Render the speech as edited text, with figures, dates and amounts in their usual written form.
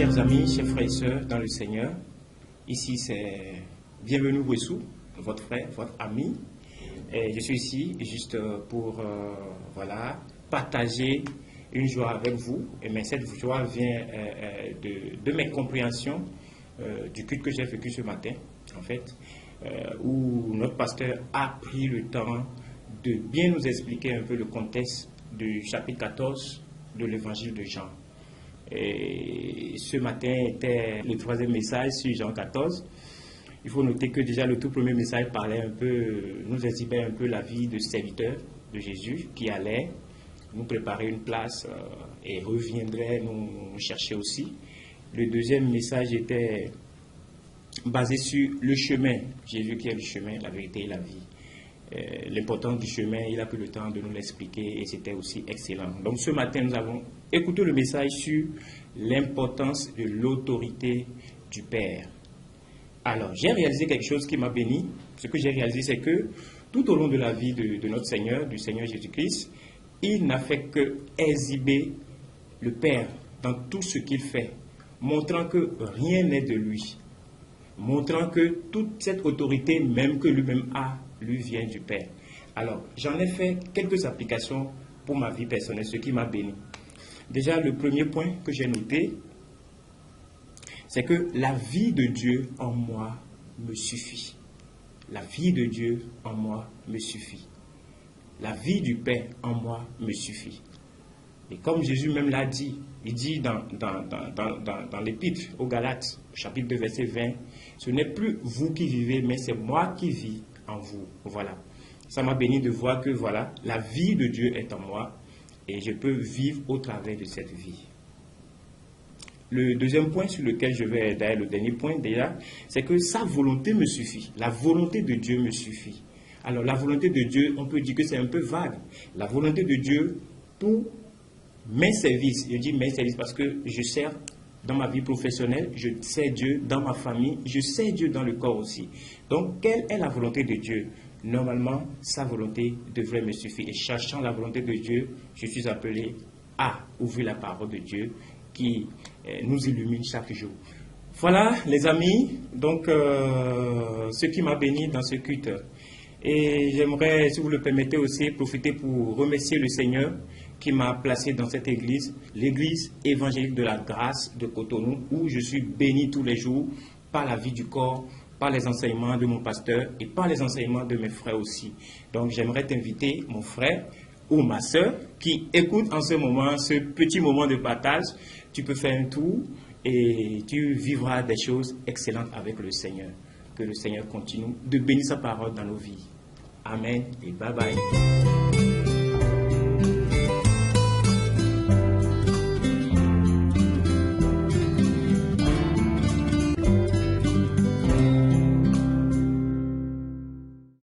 Chers amis, chers frères et sœurs dans le Seigneur, ici c'est Bienvenue Wessou, votre frère, votre ami. Et je suis ici juste pour partager une joie avec vous. Mais cette joie vient de mes compréhensions du culte que j'ai vécu ce matin, en fait, où notre pasteur a pris le temps de bien nous expliquer un peu le contexte du chapitre 14 de l'évangile de Jean. Et ce matin était le troisième message sur Jean 14. Il faut noter que déjà le tout premier message parlait un peu, nous exhibait un peu la vie de serviteur de Jésus qui allait nous préparer une place et reviendrait nous chercher aussi. Le deuxième message était basé sur le chemin, Jésus qui est le chemin, la vérité et la vie. L'importance du chemin, il a pris le temps de nous l'expliquer et c'était aussi excellent. Donc ce matin, nous avons écouté le message sur l'importance de l'autorité du Père. Alors, j'ai réalisé quelque chose qui m'a béni. Ce que j'ai réalisé, c'est que tout au long de la vie de notre Seigneur, du Seigneur Jésus-Christ, il n'a fait que exhiber le Père dans tout ce qu'il fait, montrant que rien n'est de lui, montrant que toute cette autorité, même que lui-même a, lui vient du Père. Alors, j'en ai fait quelques applications pour ma vie personnelle, ce qui m'a béni. Déjà, le premier point que j'ai noté, c'est que la vie de Dieu en moi me suffit. La vie de Dieu en moi me suffit. La vie du Père en moi me suffit. Et comme Jésus même l'a dit, il dit dans l'Épître aux Galates, chapitre 2, verset 20, ce n'est plus vous qui vivez, mais c'est moi qui vis en vous. Voilà. Ça m'a béni de voir que voilà, la vie de Dieu est en moi et je peux vivre au travers de cette vie. Le deuxième point sur lequel je vais, d'ailleurs le dernier point déjà, c'est que sa volonté me suffit. La volonté de Dieu me suffit. Alors la volonté de Dieu, on peut dire que c'est un peu vague. La volonté de Dieu pour mes services. Je dis mes services parce que je sers dans ma vie professionnelle, je sers Dieu dans ma famille, je sers Dieu dans le corps aussi. Donc quelle est la volonté de Dieu? Normalement, sa volonté devrait me suffire. Et cherchant la volonté de Dieu, je suis appelé à ouvrir la parole de Dieu qui nous illumine chaque jour. Voilà les amis, donc ce qui m'a béni dans ce culte. Et j'aimerais, si vous le permettez aussi, profiter pour remercier le Seigneur qui m'a placé dans cette église, l'église évangélique de la grâce de Cotonou, où je suis béni tous les jours par la vie du corps, par les enseignements de mon pasteur et par les enseignements de mes frères aussi. Donc j'aimerais t'inviter, mon frère ou ma soeur, qui écoute en ce moment, ce petit moment de partage. Tu peux faire un tour et tu vivras des choses excellentes avec le Seigneur. Que le Seigneur continue de bénir sa parole dans nos vies. Amen et bye bye.